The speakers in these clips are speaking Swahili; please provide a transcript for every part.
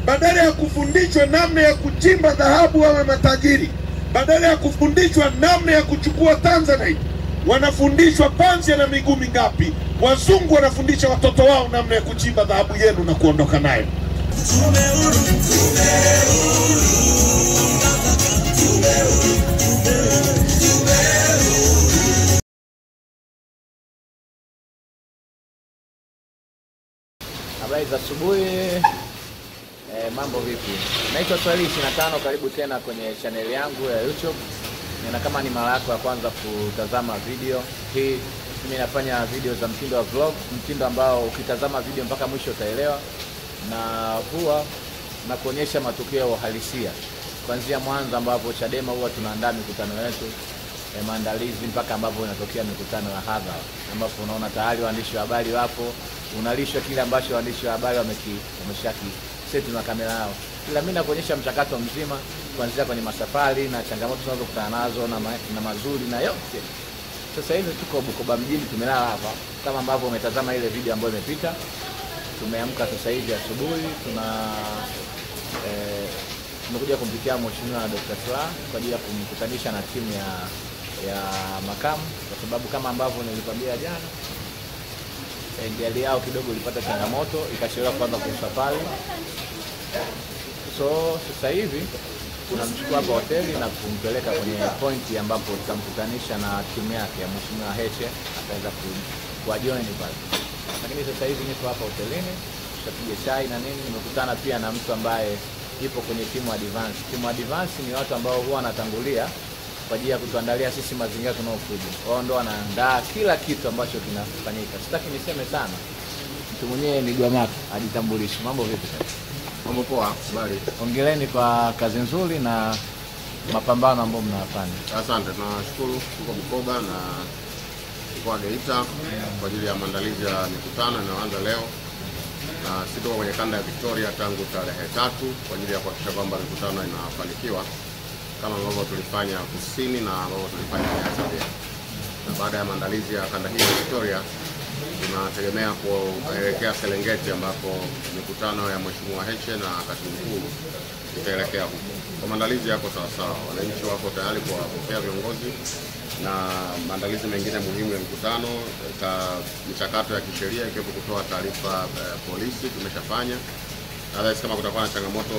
badala ya kufundishwa namna ya kuchimba dhahabu wawe matajiri, badala ya kufundishwa namna ya kuchukua Tanzanite, wanafundishwa panzi na miguu mingapi. Wazungu wanafundisha watoto wao namna ya kuchimba dhahabu yenu na kuondoka nayo. Habari za asubuhi. Mambo vipi? Naitwa Swahili 25, karibu tena kwenye channel yangu ya YouTube. Na kama ni mara yako ya kwanza kutazama video hii, mimi nafanya video za mtindo wa vlog, mtindo ambao ukitazama video mpaka mwisho utaelewa, na huwa na kuonyesha matukio halisia kuanzia mwanzo ambapo Chadema huwa tunaandaa mikutano yetu, maandalizi mpaka ambapo inatokea mikutano ya hadhara, ambapo unaona tayari waandishi wa habari wapo, unalishwa kile ambacho waandishi wa habari wameshaki seti na kamera yao. Ila mimi nakuonyesha mchakato mzima kuanzia kwenye masafari na changamoto tunazokutana nazo na mazuri na yote. Sasa hivi tuko Bukoba mjini, tumelala hapa kama ambavyo umetazama ile video ambayo imepita. Tumeamka sasa hivi asubuhi, tumekuja kumpikia Mheshimiwa Dr. Slaa kwa ajili ya kumkutanisha na timu ya makamu, kwa sababu kama ambavyo nilikwambia jana, gari yao kidogo ilipata changamoto, ikachelewa kwanza kwa safari. So sasa hivi tunamchukua hapa hoteli na kumpeleka kwenye pointi ambapo tutamkutanisha na timu yake ya Mheshimiwa Heche, ataweza kuwajoin pale. Lakini sasa hivi niko hapa hotelini, tutapiga chai na nini. Nimekutana pia na mtu ambaye ipo kwenye timu advance. Timu advance ni watu ambao huwa wanatangulia kwa ajili ya kutuandalia sisi mazingira tunaokuja. Wao ndio wanaandaa kila kitu ambacho kinafanyika. Sitaki niseme sana. Mtu mwenyewe ni Gwamaka, ajitambulishe. Mambo vipi sasa? Mambo poa, habari. Hongereni kwa kazi nzuri na mapambano ambayo mnafanya. Asante, tunashukuru. Tuko Bukoba na tuko Geita kwa ajili ya maandalizi ya mikutano inayoanza leo. Na sisi tuko kwenye kanda ya Victoria tangu tarehe 3 kwa ajili ya kuhakikisha kwamba mikutano inafanikiwa kama ambavyo tulifanya kusini na ambavyo tulifanya Tanzania. Na baada ya maandalizi ya kanda hii ya Victoria, tunategemea kuelekea Serengeti ambapo mikutano ya Mheshimiwa Heche na katibu mkuu itaelekea huko. Kwa maandalizi yako sawa sawa, wananchi wako tayari kuwapokea viongozi na maandalizi mengine muhimu ya mikutano, michakato ya kisheria ikiwepo kutoa taarifa polisi tumeshafanya. Hata kama kutakuwa na changamoto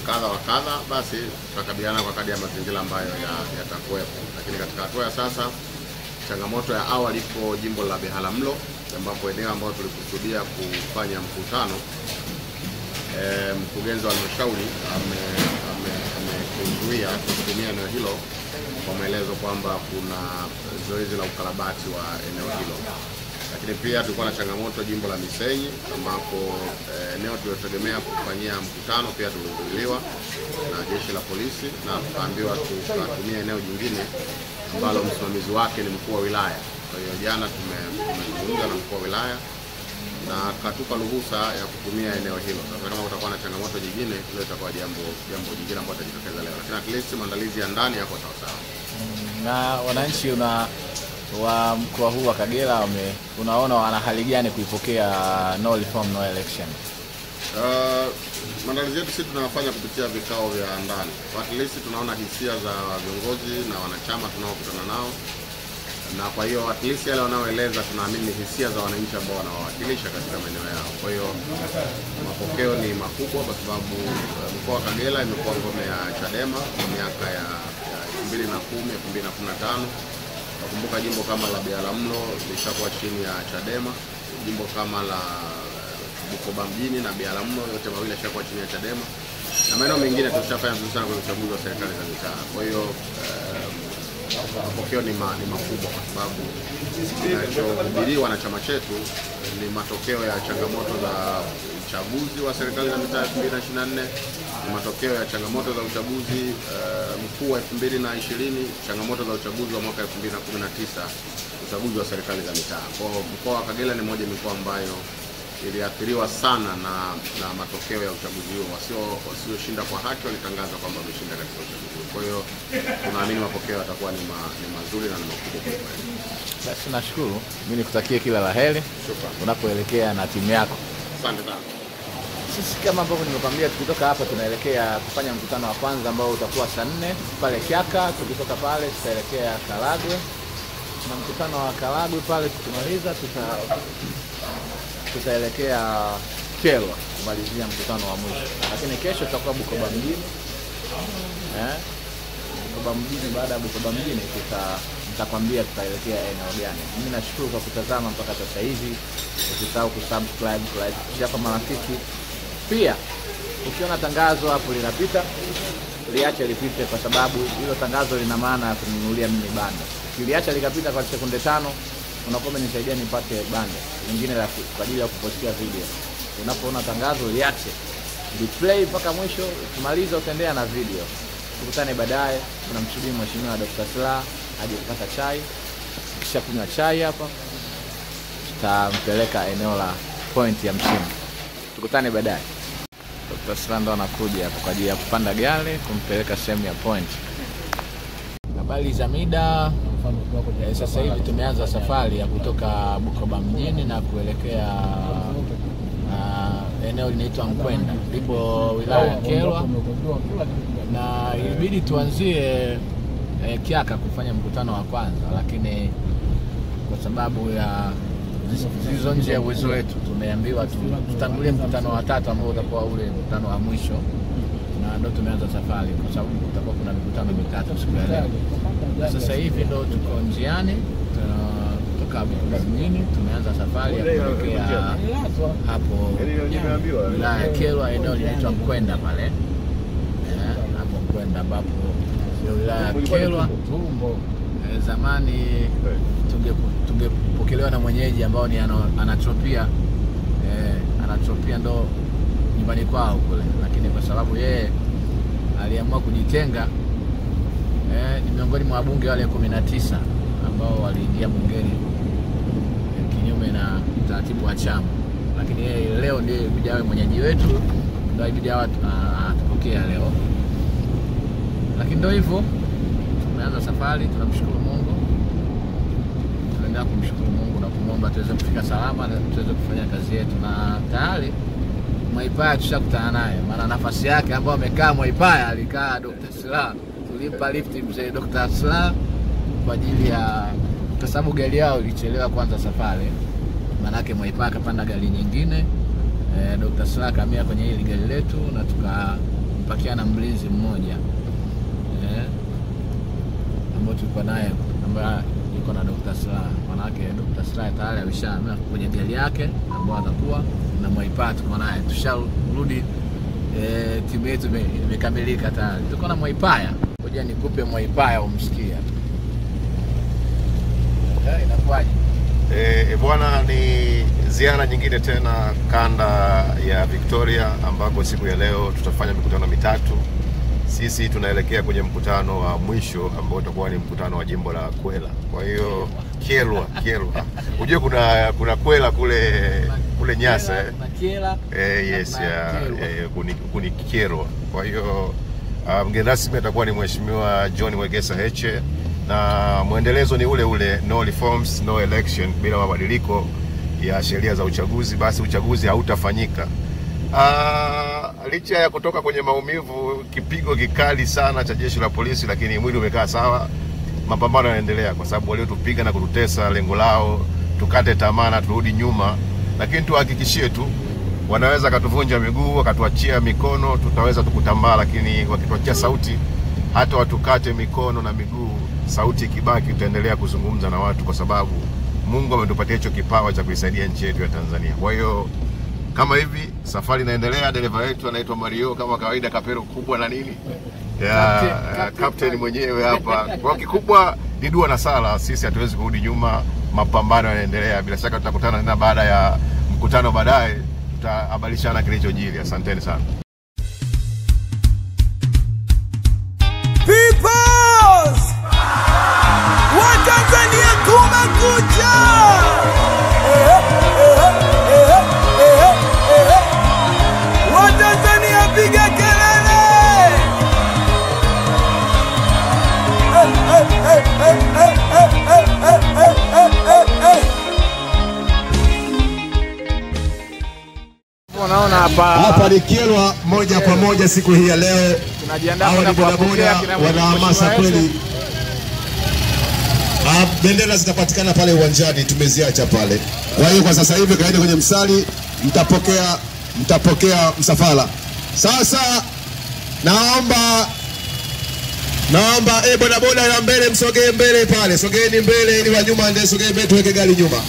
kadha wa kadha, basi tutakabiliana kwa kadri ya mazingira ambayo yatakuwepo. Lakini katika hatua ya sasa, changamoto ya awali ipo jimbo la Biharamulo, ambapo eneo ambalo tulikusudia kufanya mkutano, mkurugenzi wa halmashauri amezuia kutumia eneo hilo kwa maelezo kwamba kuna zoezi la ukarabati wa eneo hilo. Lakini pia tulikuwa na changamoto jimbo la Misenyi, ambapo eneo tulilotegemea kufanyia mkutano pia tulizuiliwa na jeshi la polisi na tukaambiwa tutumie eneo jingine ambalo msimamizi wake ni mkuu wa wilaya. Kwa hiyo jana tumezungumza na mkuu wa wilaya na katupa ruhusa ya kutumia eneo hilo. Sasa kama kutakuwa na changamoto nyingine, hilo itakuwa jambo jingine ambalo litajitokeza leo. Lakini at least maandalizi ya ndani yako sawa sawa. Na wananchi wa mkoa huu wa Kagera unaona wana hali gani kuipokea no reform no election? Maandalizi yetu sisi tunafanya kupitia vikao vya ndani. At least tunaona hisia za viongozi na wanachama tunaokutana nao, na kwa hiyo at least yale wanaoeleza tunaamini ni hisia za wananchi ambao wanawakilisha katika maeneo yao. Kwa hiyo mapokeo ni makubwa kwa sababu mkoa wa Kagera imekuwa ngome ya Chadema kwa miaka ya 2010, 2015. Nakumbuka jimbo kama la Biharamulo lishakuwa chini ya Chadema, jimbo kama la Bukoba mjini na Biharamulo yote mawili yashakuwa chini ya Chadema, na maeneo mengine tulishafanya vizuri sana kwenye uchaguzi wa serikali za mitaa. Kwa hiyo mapokeo ni makubwa kwa sababu kinachohubiriwa na chama chetu ni matokeo ya changamoto za uchaguzi wa serikali za mitaa 2024, ni matokeo ya changamoto za uchaguzi mkuu wa 2020, changamoto za uchaguzi wa mwaka 2019, uchaguzi wa serikali za mitaa. Kwa mkoa wa Kagera ni moja mikoa ambayo iliathiriwa sana na matokeo ya uchaguzi huo. Wasioshinda kwa haki walitangaza kwamba wameshinda katika uchaguzi huo. Kwa hiyo tunaamini mapokeo yatakuwa ni mazuri na ni makubwa kwa kweli. Basi nashukuru. Mimi nikutakie kila laheri unapoelekea na timu yako. Asante sana. sisi kama ambavyo nimekwambia, tukitoka hapa tunaelekea kufanya mkutano wa kwanza ambao utakuwa saa 4 pale Kyaka. Tukitoka pale tutaelekea Karagwe, na mkutano wa Karagwe pale tukimaliza tutaelekea Kyerwa kumalizia mkutano wa mwisho. Lakini kesho tutakuwa Bukoba mjini. Bukoba mjini. Baada ya Bukoba mjini nitakwambia tutaelekea eneo gani. Mimi nashukuru kwa kutazama mpaka sasa hivi. Usisahau kusubscribe, like, share kwa marafiki. Pia ukiona tangazo hapo linapita, liache lipite, kwa sababu hilo tangazo lina maana ya kununulia mimi bando. Ukiliacha likapita kwa sekunde 5, unakuwa umenisaidia nipate bando lingine kwa ajili ya kupostia video. Unapoona tangazo liache, replay mpaka mwisho, ukimaliza utaendelea na video. Tukutane baadaye. Tunamsubiri Mheshimiwa Dr. Slaa aje kupata chai. Kisha kunywa chai hapa, tutampeleka eneo la point ya mchini. Tukutane baadaye. Dr. Slaa ndo anakuja hapo kwa ajili ya kupanda gari kumpeleka sehemu ya point. Habari za mida. Sasa hivi tumeanza safari ya kutoka Bukoba mjini na kuelekea eneo linaitwa Mkwenda, lipo wilaya ya Kyerwa, na ilibidi tuanzie Kyaka kufanya mkutano wa kwanza, lakini kwa sababu ya zilizo nje ya uwezo wetu tumeambiwa tutangulie mkutano wa 3 ambao utakuwa ule mkutano wa mwisho, na ndio tumeanza safari kwa sababu kutakuwa kuna mikutano 3 siku ya leo. Na sasa hivi ndio tuko njiani kutoka Bukoba mjini, tumeanza safari ya kuelekea hapo wilaya ya Kyerwa, eneo linaitwa Mkwenda pale. Hapo Mkwenda ambapo ndio wilaya ya Kyerwa. Zamani tungepokelewa na mwenyeji ambao ni Anatropia. Anatropia ndo nyumbani kwao kule, lakini kwa sababu yeye aliamua kujitenga, ni miongoni mwa wabunge wale 19 ambao waliingia bungeni kinyume na utaratibu wa chama, lakini yeye leo ndiye ibidi awe mwenyeji wetu, ndio ibidi atupokea leo. Lakini ndio hivyo, tumeanza safari. Tunamshukuru Mungu, tunaendelea kumshukuru Mungu na kumwomba tuweze kufika salama na tuweze kufanya kazi yetu, na tayari Mwaipaya tushakutana naye, maana nafasi yake ambayo amekaa Mwaipaya alikaa Dr. Slaa. Tulimpa lift mzee Dr. Slaa kwa ajili ya, kwa sababu gari yao ilichelewa kwanza safari, maana yake Mwaipaya akapanda gari nyingine. Dr. Slaa kamia kwenye hili gari letu na tukampakia na mlinzi mmoja ambao tulikuwa naye, ambaye yuko na Dr. Slaa. Maana yake Dr. Slaa tayari alishahamia kwenye gari yake ambayo atakuwa na Mwaipaya tuko naye. Tusharudi, timu yetu imekamilika tayari. Tuko na Mwaipaya. Ngoja nikupe Mwaipaya umsikie. Inakuwaje? Bwana, ni ziara nyingine tena kanda ya Victoria, ambako siku ya leo tutafanya mikutano 3. Sisi tunaelekea kwenye mkutano wa mwisho ambao utakuwa ni mkutano wa jimbo la Kwela. Kwa hiyo Kyerwa. Unajua kuna Kwela kule Nyasa. Yes, kuni Kyerwa. Kwa hiyo mgeni rasmi atakuwa ni Mheshimiwa John Wegesa Heche, na mwendelezo ni ule no reforms no election, bila mabadiliko ya sheria za uchaguzi basi uchaguzi hautafanyika. Licha ya kutoka kwenye maumivu, kipigo kikali sana cha jeshi la polisi, lakini mwili umekaa sawa. Mapambano yanaendelea, kwa sababu waliotupiga na kututesa lengo lao tukate tamaa na turudi nyuma, lakini tuhakikishie tu wanaweza katuvunja miguu, wakatuachia mikono, tutaweza tukutambaa, lakini wakituachia sauti, hata watukate mikono na miguu, sauti ikibaki tutaendelea kuzungumza na watu, kwa sababu Mungu ametupatia hicho kipawa cha kuisaidia nchi yetu ya Tanzania. Kwa hiyo kama hivi safari inaendelea, dereva wetu anaitwa Mario kama kawaida, kapero kubwa na nini captain mwenyewe hapa. Kwa kikubwa ni dua na sala, sisi hatuwezi kurudi nyuma, mapambano yanaendelea. Bila shaka tutakutana tena baada ya mkutano, baadaye tutahabarishana kilichojiri. Asanteni sana. Peoples! Watanzania kumekucha! Watanzania piga kelele! Unaona hapo hapa ni Kyerwa moja kwa moja siku hii ya leo. Tunajiandaa kwa bodaboda, wana hamasa kweli. Bendera zitapatikana pale uwanjani, tumeziacha pale. Kwa hiyo kwa sasa hivi kaende kwenye msali, mtapokea msafara. Sasa naomba bodaboda ya mbele msogee mbele pale, sogeeni mbele ili wa nyuma ndio sogee mbele, tuweke gari nyuma.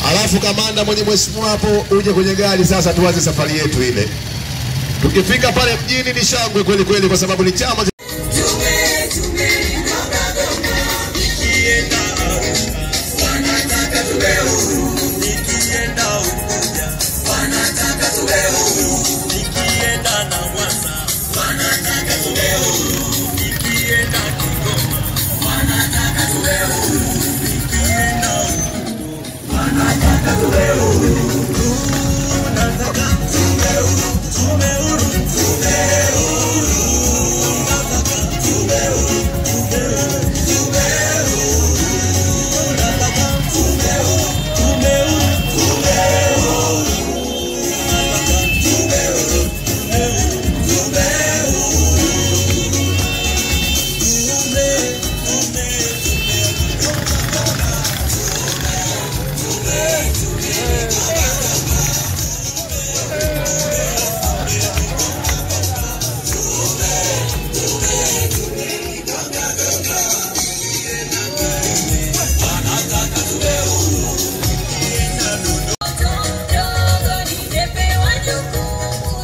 Alafu kamanda mwenye mheshimiwa hapo uje kwenye gari sasa, tuanze safari yetu ile. Tukifika pale mjini ni shangwe kweli kweli, kwa sababu ni chama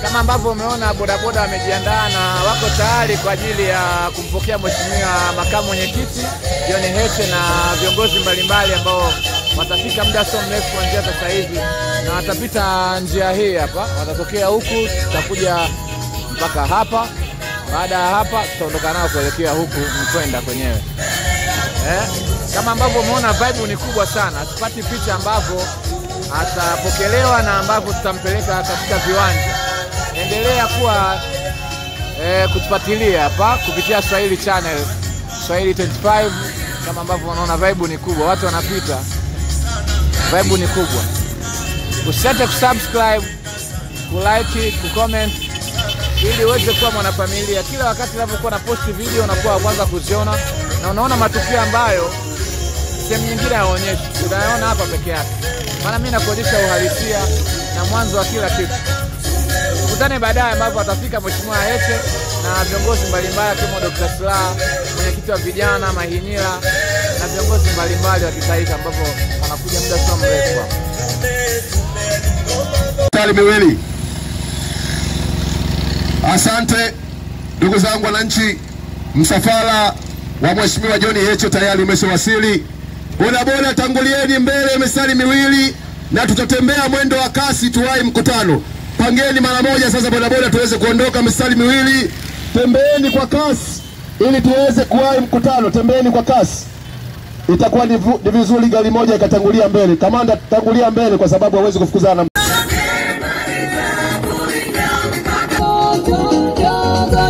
kama ambavyo umeona bodaboda wamejiandaa na wako tayari kwa ajili ya kumpokea mheshimiwa makamu mwenyekiti John Heche na viongozi mbalimbali ambao watafika muda sio mrefu kuanzia sasa hivi, na watapita njia hii hapa, watatokea huku, tutakuja mpaka hapa. Baada ya hapa tutaondoka nao kuelekea huku Mkwenda kwenyewe. Kama ambavyo umeona vibe ni kubwa sana. Tupati picha ambavyo atapokelewa na ambavyo tutampeleka katika viwanja. Endelea kuwa kutufuatilia hapa kupitia Swahili Channel, Swahili 25. Kama ambavyo unaona vibe ni kubwa, watu wanapita. Vibe ni kubwa. Usiache kusubscribe, kulike, kucomment ili uweze kuwa mwanafamilia. Kila wakati ninapokuwa na post video unakuwa kwanza kuziona na unaona matukio ambayo sehemu nyingine haonyeshi. Unaona hapa peke yake. Maana mimi nakuonyesha uhalisia na mwanzo wa kila kitu. Tukutane baadaye ambapo atafika mheshimiwa Heche na viongozi mbalimbali kama Dr. Slaa, mwenyekiti wa vijana Mahinyila na viongozi mbalimbali wa kitaifa ambapo wanakuja muda sio mrefu hapa. Miwili. Asante ndugu zangu wananchi, msafara wa mheshimiwa John Heche tayari umeshawasili. Bodaboda tangulieni mbele misali miwili na tutatembea mwendo wa kasi tuwai mkutano. Pangeni mara moja sasa bodaboda tuweze kuondoka misali miwili. Tembeeni kwa kasi ili tuweze kuwai mkutano. Tembeeni kwa kasi. Itakuwa ni vizuri gari moja ikatangulia mbele. Kamanda tangulia mbele kwa sababu hawezi kufukuzana.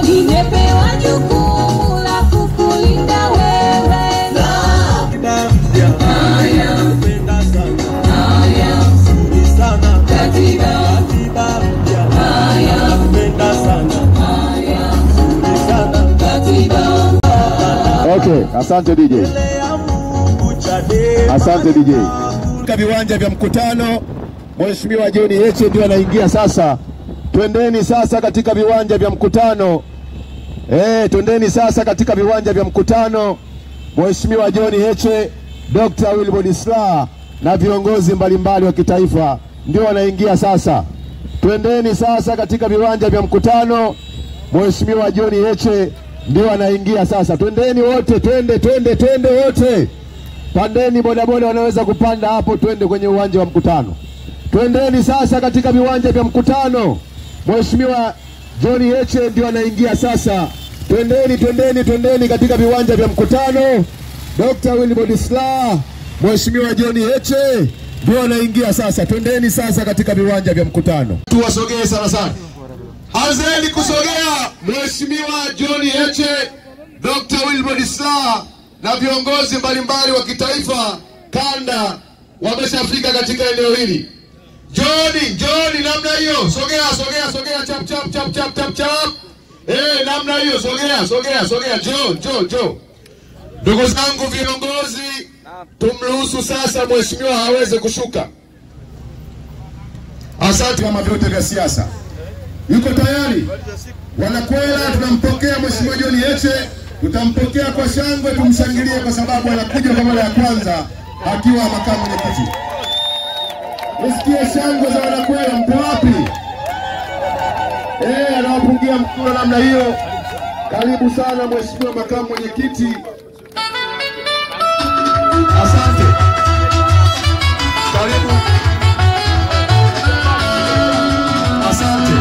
Nimepewa jukumu la kukulinda wewe. Okay, asante DJ. Asante DJ. Katika viwanja vya mkutano mheshimiwa John Heche ndio anaingia sasa. Twendeni sasa katika viwanja vya mkutano. Twendeni sasa katika viwanja vya mkutano. Mheshimiwa John Heche, Dr. Wilbrod Slaa na viongozi mbalimbali wa kitaifa ndio wanaingia sasa. Twendeni sasa katika viwanja vya mkutano. Mheshimiwa John Heche ndio anaingia sasa. Twendeni wote, twende wote. Pandeni bodaboda wanaweza kupanda hapo, twende kwenye uwanja wa mkutano. Twendeni sasa katika viwanja vya mkutano. Mheshimiwa John Heche ndio anaingia sasa. Twendeni katika viwanja vya mkutano. Dr. Wilbrod Slaa, Mheshimiwa John Heche ndio anaingia sasa. Twendeni sasa katika viwanja vya mkutano. Tuwasogee sana. Anzeni kusogea. Mheshimiwa John Heche, Dr. Wilbrod Slaa na viongozi mbalimbali wa kitaifa kanda wameshafika katika eneo hili. Njoni namna hiyo. Sogea chap. Namna hiyo, sogea. Njoo. Ndugu zangu viongozi, tumruhusu sasa mheshimiwa aweze kushuka. Asante kama vyote vya siasa. Yuko tayari? Wanakwela, tunampokea mheshimiwa John Heche, tutampokea kwa shangwe, tumshangilie kwa sababu anakuja kwa mara ya kwanza akiwa makamu mwenyekiti. Usikie shangwe za wanakwela, mko wapi? Anawapungia mkono namna hiyo. Karibu sana mheshimiwa makamu mwenyekiti. Asante. Karibu. Asante.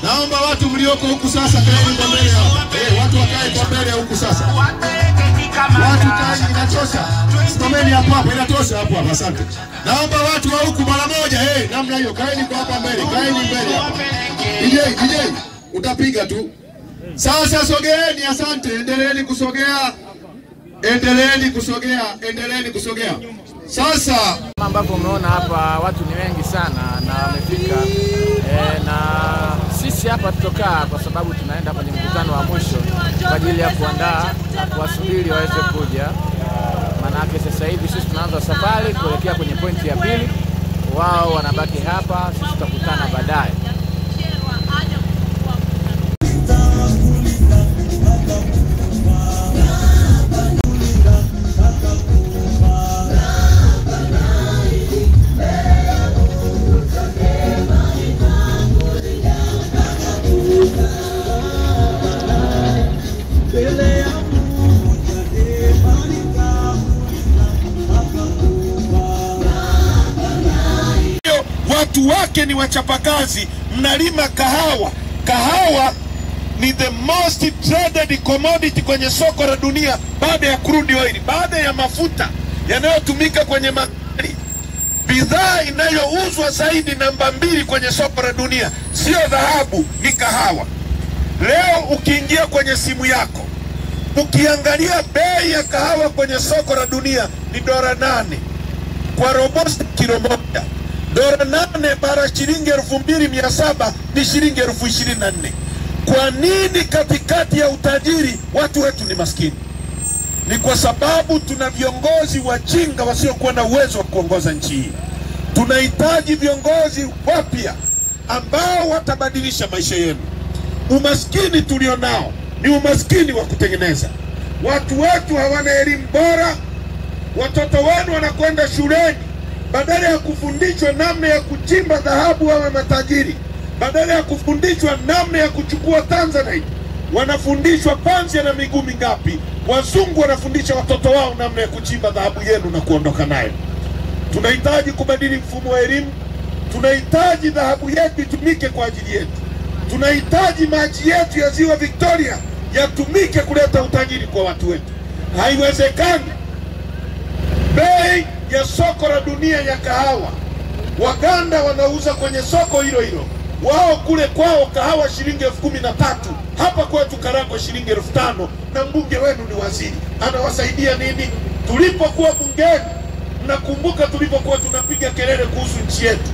Naomba watu mlioko huku sasa kaeni kwa mbele hapa. Watu wakae kwa mbele huku sasa. Watu kaeni, inatosha. Simameni hapo, inatosha hapo. Asante. Naomba watu wa huku mara moja, namna hiyo, kaeni kwa hapa mbele, kaeni mbele hapa. DJ, utapiga tu. Sasa sogeeni, asante. Endeleeni kusogea. Sasa kama ambavyo umeona hapa watu ni wengi sana na wamefika, na sisi hapa tutokaa kwa sababu tunaenda kwenye mkutano wa mwisho kwa ajili ya kuandaa na kuwasubiri waweze kuja. Manake sasa hivi sisi tunaanza safari kuelekea kwenye pointi ya pili, wao wanabaki hapa, sisi tutakutana baadaye. Watu wake ni wachapakazi, mnalima kahawa. Kahawa ni the most traded commodity kwenye soko la dunia baada ya crude oil, baada ya mafuta yanayotumika kwenye magari. Bidhaa inayouzwa zaidi namba 2 kwenye soko la dunia sio dhahabu, ni kahawa. Leo ukiingia kwenye simu yako, ukiangalia bei ya kahawa kwenye soko la dunia ni $8 kwa robusta kilo moja. $8 bara shilingi 2,700 ni shilingi 24,000. Kwa nini katikati ya utajiri watu wetu ni maskini? Ni kwa sababu tuna viongozi wajinga wasiokuwa na uwezo wa kuongoza nchi hii. Tunahitaji viongozi wapya ambao watabadilisha maisha yenu. Umaskini tulionao ni umaskini wa kutengeneza. Watu wetu hawana elimu bora. Watoto wenu wanakwenda shuleni, badala ya kufundishwa namna ya kuchimba dhahabu wawe matajiri, badala ya kufundishwa namna ya kuchukua Tanzanite, wanafundishwa panzi na miguu mingapi. Wazungu wanafundisha watoto wao namna ya kuchimba dhahabu yenu na kuondoka nayo. Tunahitaji kubadili mfumo wa elimu. Tunahitaji dhahabu yetu itumike kwa ajili yetu. Tunahitaji maji yetu ya Ziwa Victoria yatumike kuleta utajiri kwa watu wetu. Haiwezekani bei ya soko la dunia ya kahawa Waganda wanauza kwenye soko hilo hilo, wao kule kwao kahawa shilingi 13,000, hapa kwetu Karagwe shilingi 5,000, na mbunge wenu ni waziri. Anawasaidia nini? Tulipokuwa bungeni, mnakumbuka tulipokuwa tunapiga kelele kuhusu nchi yetu.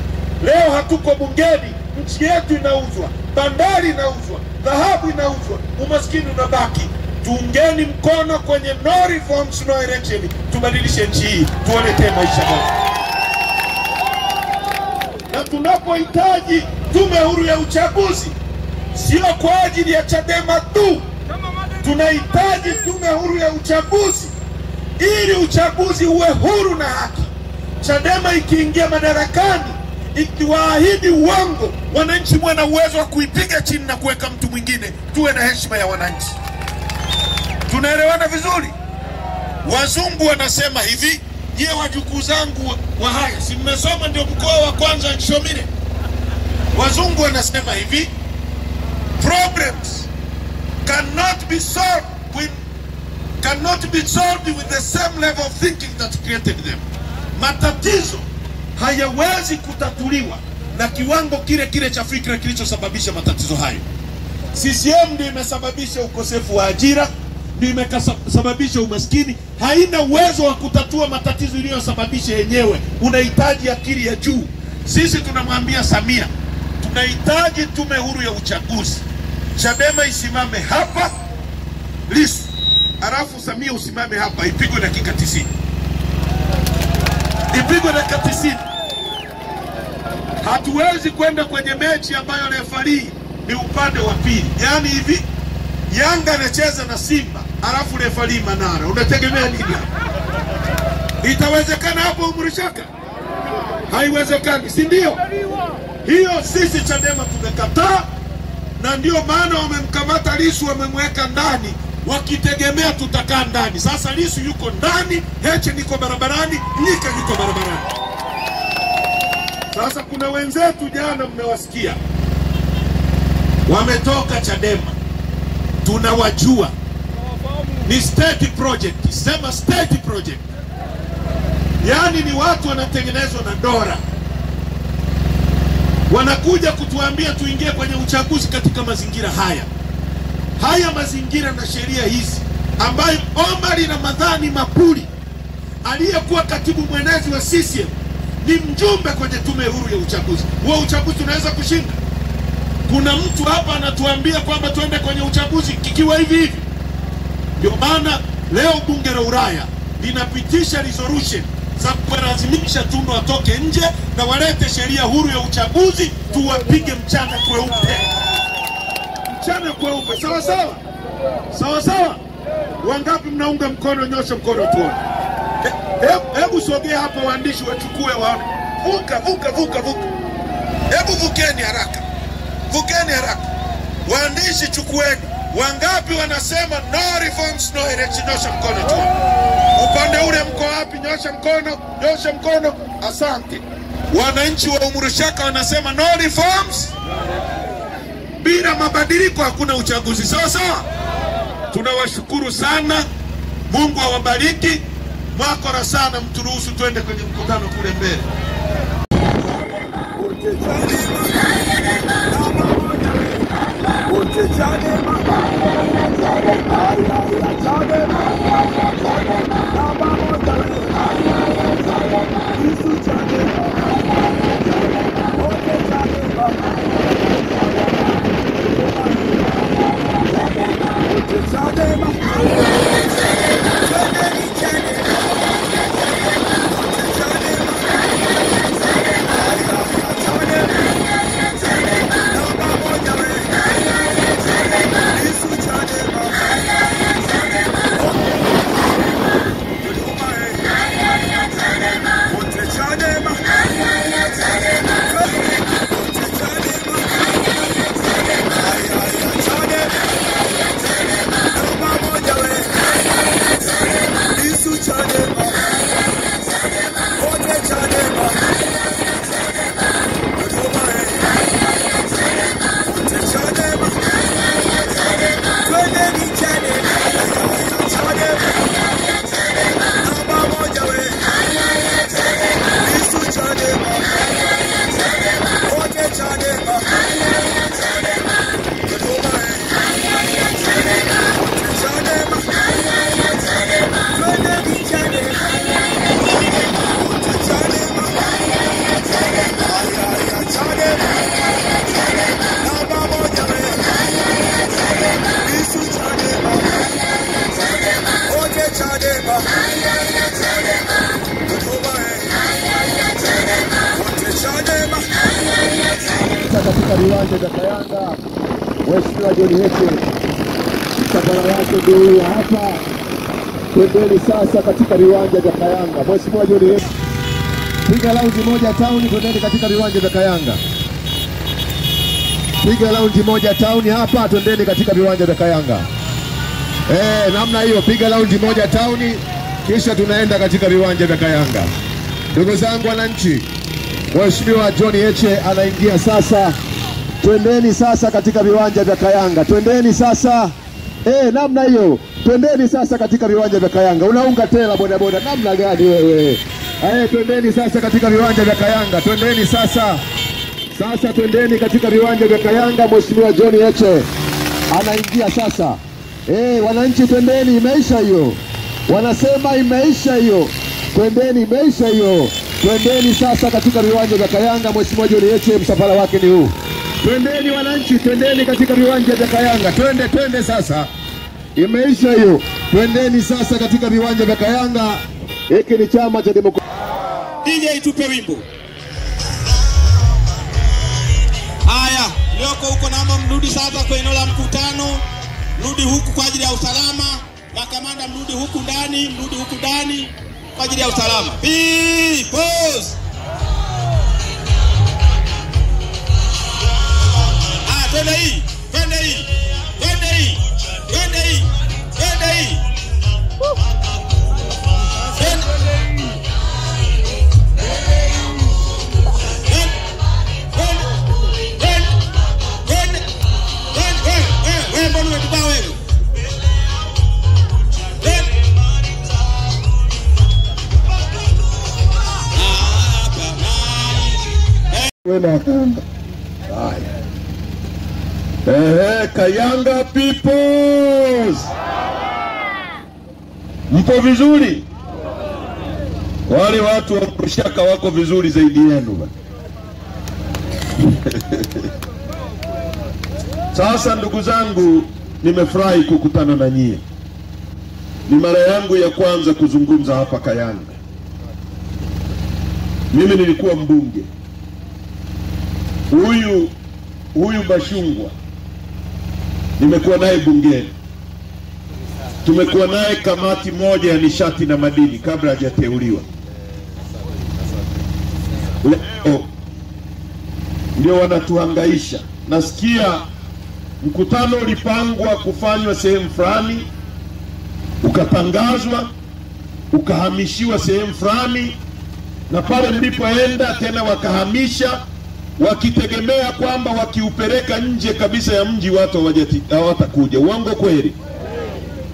Leo hatuko bungeni, nchi yetu inauzwa, bandari inauzwa, dhahabu inauzwa, umaskini unabaki. Tuungeni mkono kwenye no reforms no election, tubadilishe nchi hii, tuwaletee maisha bora. Na tunapohitaji tume huru ya uchaguzi, sio kwa ajili ya Chadema tu. Tunahitaji tume huru ya uchaguzi ili uchaguzi uwe huru na haki. Chadema ikiingia madarakani, ikiwaahidi uongo, wananchi mwe na uwezo wa kuipiga chini na kuweka mtu mwingine. Tuwe na heshima ya wananchi. Tunaelewana vizuri? Wazungu wanasema hivi, je, wajukuu zangu wa haya, si mmesoma ndio mkoa wa kwanza Nshomire? Wazungu wanasema hivi, problems cannot be solved with the same level of thinking that created them. Matatizo hayawezi kutatuliwa na kiwango kile kile cha fikra kilichosababisha matatizo hayo. CCM ndio imesababisha ukosefu wa ajira. ndio imesababisha umaskini, haina uwezo wa kutatua matatizo iliyosababisha yenyewe. Unahitaji akili ya juu. Sisi tunamwambia Samia, tunahitaji tume huru ya uchaguzi. Chadema isimame hapa, Lissu, alafu Samia usimame hapa, ipigwe dakika 90. Ipigwe dakika 90. Hatuwezi kwenda kwenye mechi ambayo refari ni upande wa pili. Yaani hivi Yanga anacheza na Simba, alafu refari Manara. Unategemea nini? Itawezekana hapo Umurishaka? Haiwezekani, si ndio? Hiyo sisi Chadema tumekataa, na ndio maana wamemkamata Lissu, wamemweka ndani wakitegemea tutakaa ndani. Sasa Lissu yuko ndani, Heche niko barabarani, Mnyika yuko barabarani. Sasa kuna wenzetu jana mmewasikia, wametoka Chadema, tunawajua, ni state project. Sema state project. Yaani ni watu wanatengenezwa na dola, wanakuja kutuambia tuingie kwenye uchaguzi katika mazingira haya mazingira na sheria hizi, ambayo Omar Ramadhani Mapuri aliyekuwa katibu mwenezi wa CCM ni mjumbe kwenye tume huru ya uchaguzi. Huo uchaguzi unaweza kushinda? Kuna mtu hapa anatuambia kwamba tuende kwenye uchaguzi kikiwa hivi. Ndio maana leo bunge la Ulaya linapitisha resolution za kulazimisha Tundu atoke nje na walete sheria huru ya uchaguzi, tuwapige mchana kweupe. Mchana kweupe, sawa sawa? Sawa sawa? Wangapi mnaunga mkono? Nyosha mkono tuone. Hebu sogea hapa, waandishi wachukue waone. Vuka. Hebu vukeni haraka. Waandishi chukueni. Wangapi wanasema no reforms no election? Nyosha mkono tuone. Upande ule mko wapi? Nyosha mkono. Asante. Wananchi wa Umurishaka wanasema no reforms, bila mabadiliko hakuna uchaguzi. Sawa sawa? Tunawashukuru sana. Mungu awabariki. Mwakora sana, mturuhusu twende kwenye mkutano kule mbele. Katika viwanja vya Kayanga, Mheshimiwa John Heche msafara wake ndio hapa. Twendeni sasa katika viwanja vya Kayanga. Mheshimiwa John Heche, piga raundi moja town, twendeni katika viwanja vya Kayanga. Piga raundi moja town hapa, twendeni katika viwanja vya Kayanga. Namna hiyo, piga raundi moja town, kisha tunaenda katika viwanja vya Kayanga. Ndugu zangu wananchi, Mheshimiwa John Heche anaingia sasa. Twendeni sasa katika viwanja vya Kayanga. Twendeni sasa. Namna hiyo. Twendeni sasa katika viwanja vya Kayanga. Unaunga tela bodaboda namna gani wewe? Twendeni sasa katika viwanja vya Kayanga. Twendeni sasa. Twendeni katika viwanja vya Kayanga. Mheshimiwa John Heche anaingia sasa. Wananchi twendeni, imeisha hiyo. Wanasema imeisha hiyo. Twendeni, imeisha hiyo. Twendeni sasa katika viwanja vya Kayanga. Mheshimiwa John Heche msafara wake ni huu. Twendeni wananchi, twendeni katika viwanja vya Kayanga. Twende sasa. Imeisha hiyo. Twendeni sasa katika viwanja vya Kayanga. Hiki ni chama cha demokrasia. DJ tupe wimbo. Haya, lioko huko naomba mrudi sasa kwa eneo la mkutano. Mrudi huku kwa ajili ya usalama. Makamanda mrudi huku ndani, kwa ajili ya usalama. Pause. Twende hii. Kayanga peoples. Mpo vizuri? Wale watu wa Kushaka wako vizuri zaidi yenu. Sasa ndugu zangu, nimefurahi kukutana na nyie. Ni mara yangu ya kwanza kuzungumza hapa Kayanga. Mimi nilikuwa mbunge. Huyu Bashungwa nimekuwa naye bungeni. Tumekuwa naye kamati moja ya nishati na madini kabla hajateuliwa. Leo ndio wanatuhangaisha. Nasikia mkutano ulipangwa kufanywa sehemu fulani, ukatangazwa, ukahamishiwa sehemu fulani, na pale mlipoenda tena wakahamisha, wakitegemea kwamba wakiupeleka nje kabisa ya mji watu hawatakuja. Uongo kweli?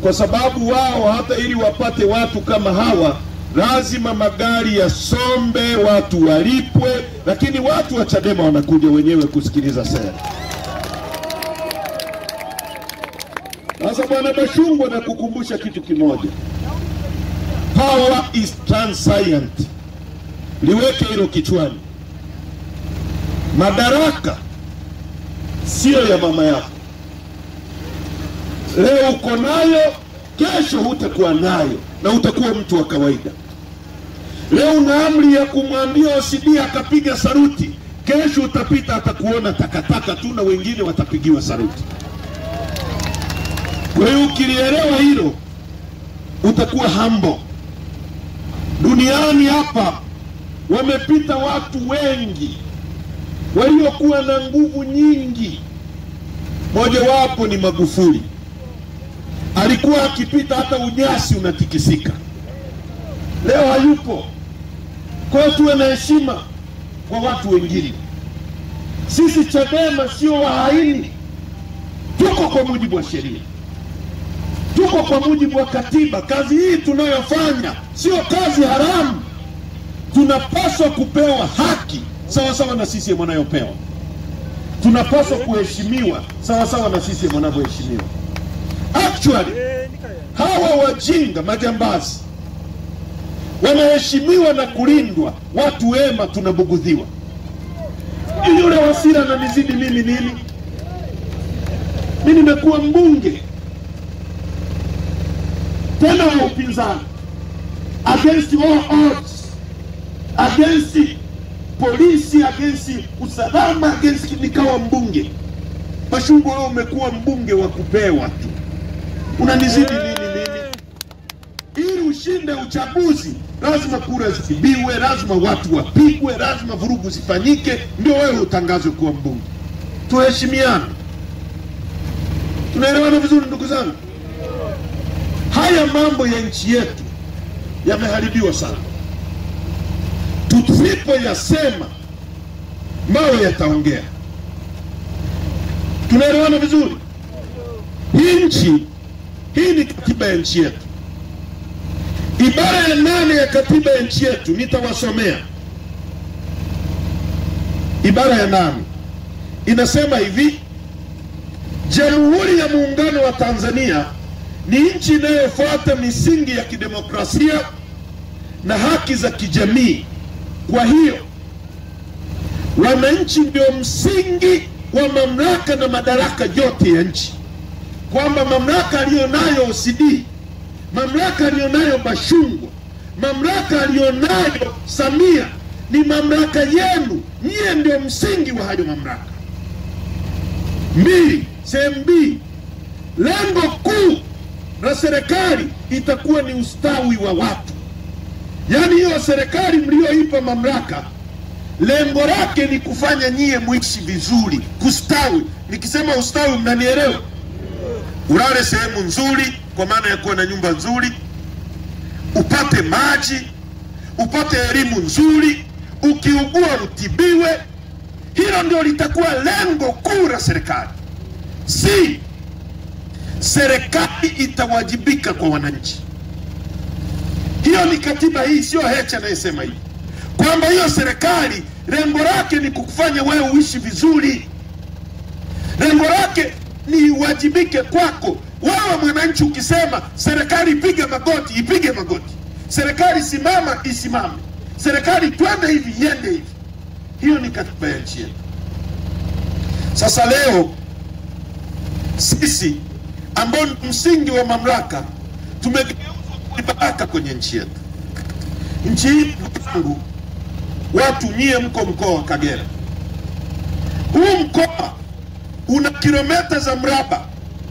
Kwa sababu wao hata ili wapate watu kama hawa lazima magari yasombe, watu walipwe, lakini watu wa Chadema wanakuja wenyewe kusikiliza sera. Sasa bwana Bashungwa, na kukumbusha kitu kimoja. Power is transient. Liweke hilo kichwani. Madaraka sio ya mama yako. Leo uko nayo, kesho hutakuwa nayo na utakuwa mtu wa kawaida. Leo una amri ya kumwambia OCD akapiga saruti, kesho utapita atakuona takataka tu na wengine watapigiwa saruti. Kwa hiyo ukilielewa hilo utakuwa humble. Duniani hapa wamepita watu wengi waliokuwa na nguvu nyingi. Moja wapo ni Magufuli. Alikuwa akipita hata unyasi unatikisika. Leo hayupo. Kwa hiyo tuwe na heshima kwa watu wengine. Sisi Chadema sio wahaini. Tuko kwa mujibu wa sheria. Tuko kwa mujibu wa katiba. Kazi hii tunayofanya sio kazi haramu. Tunapaswa kupewa haki sawa sawa na sisi wanayopewa. Tunapaswa kuheshimiwa sawa sawa na sisi wanavyoheshimiwa. Actually, hawa wajinga majambazi wanaheshimiwa na kulindwa, watu wema tunabugudhiwa. Yule Wasira ananizidi mimi nini? Mimi nimekuwa mbunge tena wa upinzani, against all odds, against polisi, against usalama, against nikawa mbunge. Bashungwa, wewe umekuwa mbunge wa kupewa tu. Unanizidi nini mimi? Ili ushinde uchaguzi lazima kura zibiwe, lazima watu wapigwe, lazima vurugu zifanyike, ndio wewe utangazwe kuwa mbunge. Tuheshimiane. Tunaelewana vizuri ndugu zangu? Haya mambo ya nchi yetu yameharibiwa sana. Tusipoyasema mawe yataongea. Tunaelewana vizuri? Hii ni katiba ya nchi yetu. Ibara ya 8 ya katiba ya nchi yetu nitawasomea. Ibara ya 8 inasema hivi: Jamhuri ya Muungano wa Tanzania ni nchi inayofuata misingi ya kidemokrasia na haki za kijamii. Kwa hiyo wananchi ndio msingi wa mamlaka na madaraka yote ya nchi, kwamba mamlaka aliyonayo OCD, mamlaka aliyonayo Bashungwa, mamlaka aliyonayo Samia ni mamlaka yenu, nyie ndio msingi wa hayo mamlaka. Sehemu B, lengo kuu la serikali itakuwa ni ustawi wa watu. Yaani hiyo serikali mlioipa mamlaka, lengo lake ni kufanya nyie muishi vizuri, kustawi. Nikisema ustawi mnanielewa? Ulale sehemu nzuri, kwa maana ya kuwa na nyumba nzuri, upate maji, upate elimu nzuri, ukiugua utibiwe. Hilo ndio litakuwa lengo kuu la serikali. Si serikali itawajibika kwa wananchi. Hiyo ni katiba hii, sio Heche anayesema hivi, kwamba hiyo serikali lengo lake ni kukufanya wewe uishi vizuri. Lengo lake ni uwajibike kwako. Wewe mwananchi ukisema serikali ipige magoti, ipige magoti. Serikali simama, isimame. Serikali twende hivi, iende hivi. Hiyo ni katiba ya nchi yetu. Sasa leo sisi ambao ni msingi wa mamlaka tumegeuza baraka kwenye nchi yetu. Nchi hii ndugu, watu nyie mko mkoa wa Kagera. Huu mkoa una kilomita za mraba,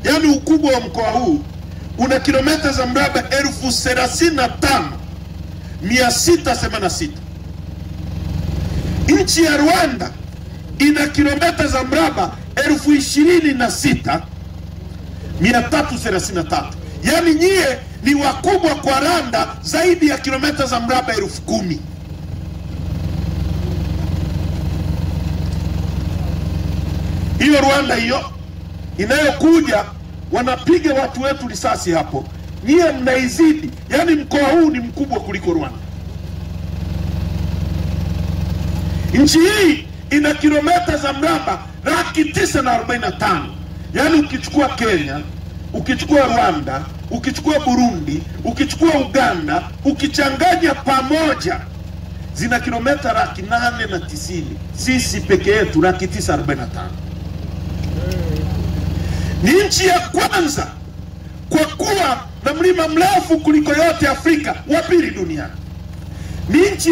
yani ukubwa wa mkoa huu una kilomita za mraba 35,686. Nchi ya Rwanda ina kilomita za mraba 26,333. Yani nyie ni wakubwa kwa Rwanda zaidi ya kilomita za mraba 10,000. Hiyo Rwanda hiyo inayokuja wanapiga watu wetu risasi hapo, nyie mnaizidi. Yani mkoa huu ni mkubwa kuliko Rwanda. Nchi hii ina kilomita za mraba 945. Yani ukichukua Kenya, ukichukua Rwanda, ukichukua Burundi, ukichukua Uganda, ukichanganya pamoja zina kilomita 890. Sisi peke yetu 945. Ni nchi ya kwanza kwa kuwa na mlima mrefu kuliko yote Afrika, wa pili duniani. Ni nchi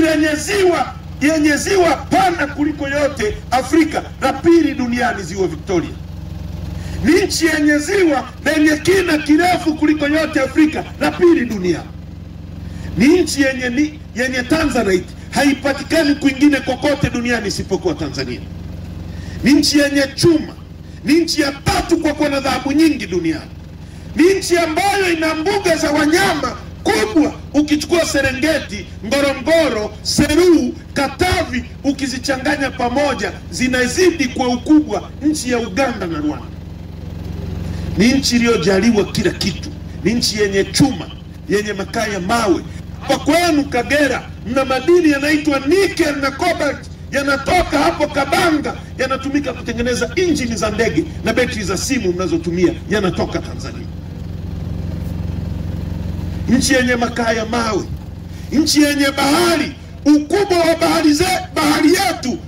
yenye ziwa pana kuliko yote Afrika, la pili duniani, ziwa Victoria. Ni nchi yenye ziwa lenye kina kirefu kuliko yote Afrika, la pili duniani. Ni nchi yenye Tanzanite, haipatikani kwingine kokote duniani isipokuwa Tanzania. Ni nchi yenye chuma, ni nchi ya tatu kwa kuwa na dhahabu nyingi duniani. Ni nchi ambayo ina mbuga za wanyama kubwa. Ukichukua Serengeti, Ngorongoro, Seru, Katavi, ukizichanganya pamoja zinazidi kwa ukubwa nchi ya Uganda na Rwanda. Ni nchi iliyojaliwa kila kitu. Ni nchi yenye chuma, yenye makaa ya mawe. Kwa kwenu Kagera mna madini yanaitwa nickel na cobalt, yanatoka hapo Kabanga, yanatumika kutengeneza injini za ndege na betri za simu mnazotumia, yanatoka Tanzania. Nchi yenye makaa ya mawe, nchi yenye bahari. Ukubwa wa bahari yetu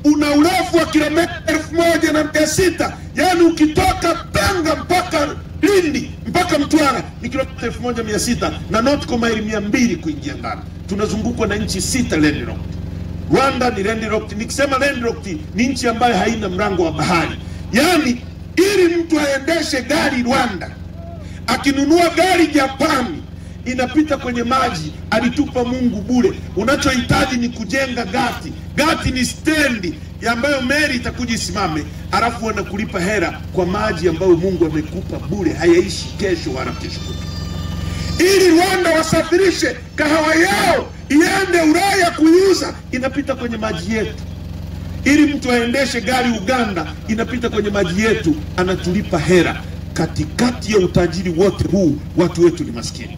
una urefu wa kilomita 1,600. Yani ukitoka Tanga mpaka Lindi mpaka Mtwara ni kilomita 1,600 na nautical mile 200 kuingia ndani. Tunazungukwa na nchi 6 landlocked. Rwanda ni landlocked. Nikisema landlocked ni nchi ambayo haina mlango wa bahari. Yani ili mtu aendeshe gari Rwanda, akinunua gari Japani, inapita kwenye maji, alitupa Mungu bure. Unachohitaji ni kujenga gati. Gati ni stendi ambayo meli itakuja isimame, alafu wanakulipa hera kwa maji ambayo Mungu amekupa bure, hayaishi kesho wala kesho kutwa. Ili Rwanda wasafirishe kahawa yao iende Ulaya kuiuza, inapita kwenye maji yetu. Ili mtu aendeshe gari Uganda, inapita kwenye maji yetu, anatulipa hera. Katikati ya utajiri wote huu, watu wetu ni maskini.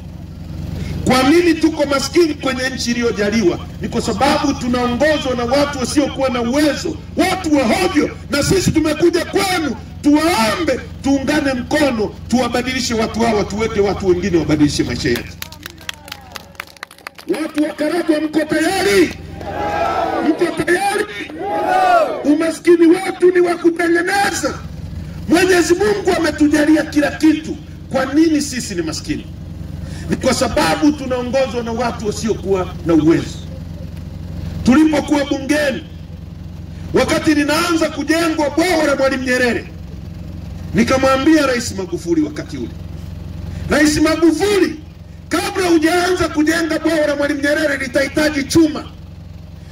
Kwa nini tuko maskini kwenye nchi iliyojaliwa? Ni kwa sababu tunaongozwa na watu wasiokuwa na uwezo, watu wa hovyo. Na sisi tumekuja kwenu tuwaombe, tuungane mkono, tuwabadilishe watu hawa, tuweke watu wengine wabadilishe maisha yetu. Watu wa Karagwe, mko tayari? Mko tayari? Umaskini wetu ni wa kutengeneza. Mwenyezi Mungu ametujalia kila kitu. Kwa nini sisi ni maskini? Ni kwa sababu tunaongozwa na watu wasiokuwa na uwezo. Tulipokuwa bungeni, wakati ninaanza kujengwa bwawa la Mwalimu Nyerere, nikamwambia Rais Magufuli wakati ule, Rais Magufuli, kabla hujaanza kujenga bwawa la Mwalimu Nyerere litahitaji chuma,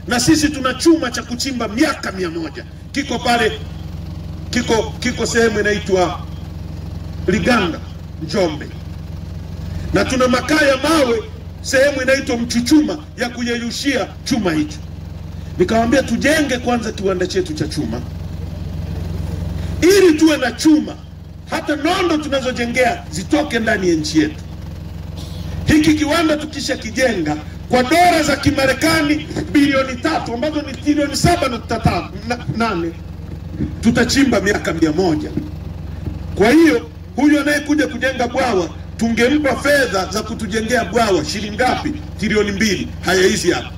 na sisi tuna chuma cha kuchimba miaka 100. Kiko pale, kiko sehemu inaitwa Liganga, Njombe, na tuna makaa ya mawe sehemu inaitwa Mchuchuma ya kuyeyushia chuma hicho. Nikamwambia tujenge kwanza kiwanda chetu cha chuma, ili tuwe na chuma, hata nondo tunazojengea zitoke ndani ya nchi yetu. Hiki kiwanda tukisha kijenga kwa dola za Kimarekani bilioni 3 ambazo ni trilioni 7.8, tutachimba miaka 100. Kwa hiyo huyu anayekuja kujenga bwawa tungempa fedha za kutujengea bwawa shilingi ngapi? Trilioni 2. Haya, hizi hapa,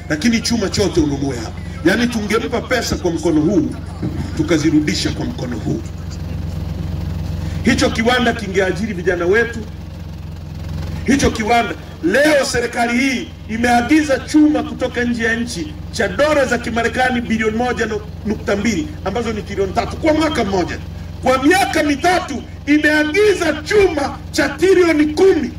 lakini chuma chote ununue hapa. Yaani tungempa pesa kwa mkono huu, tukazirudisha kwa mkono huu. Hicho kiwanda kingeajiri vijana wetu. Hicho kiwanda leo serikali hii imeagiza chuma kutoka nje ya nchi cha dola za Kimarekani bilioni 1.2 ambazo ni trilioni 3 kwa mwaka mmoja. Kwa miaka 3 imeagiza chuma cha trilioni 10,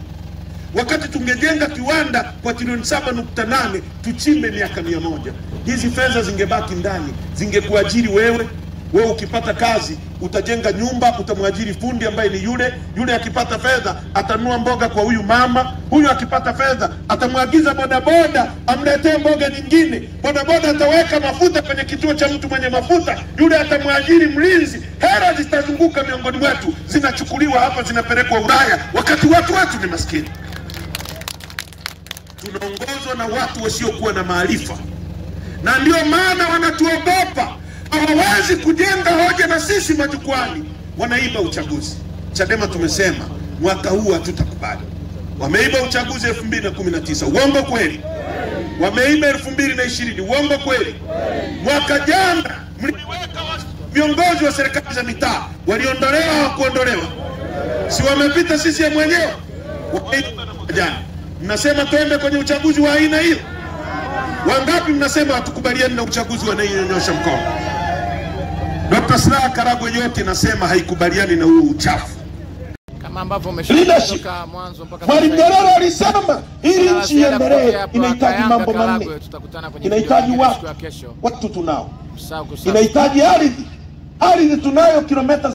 wakati tungejenga kiwanda kwa trilioni 7.8 tuchimbe miaka 100. Hizi fedha zingebaki ndani, zingekuajiri wewe. Wewe ukipata kazi utajenga nyumba, utamwajiri fundi ambaye ni yule akipata fedha atanunua mboga kwa huyu mama, huyu akipata fedha atamwagiza bodaboda amletee mboga nyingine, bodaboda ataweka mafuta kwenye kituo cha mtu mwenye mafuta, yule atamwajiri mlinzi. Hela zitazunguka miongoni mwetu, zinachukuliwa hapa zinapelekwa Ulaya, wakati watu wetu ni maskini. Tunaongozwa na watu wasiokuwa na maarifa, na ndio maana wanatuogopa. Hawawezi kujenga hoja na sisi majukwani, wanaiba uchaguzi. Chadema tumesema mwaka huu hatutakubali. Wameiba uchaguzi 2019, uongo kweli? Wameiba 2020, uongo kweli? Mwaka jana mliweka viongozi wa serikali za mitaa, waliondolewa au kuondolewa? Si wamepita sisi ya mwenyewe? Wameiba na jana. Mnasema twende kwenye uchaguzi wa aina hiyo? Wangapi mnasema hatukubaliani na uchaguzi wa nyosha mkono? Dr. Slaa Karagwe yote nasema haikubaliani na huo uchafu. Kama ambavyo umeshatoka mwanzo mpaka Mwalimu Nyerere alisema ili nchi iendelee inahitaji mambo manne. Inahitaji watu tunao. Inahitaji ardhi tunayo kilomita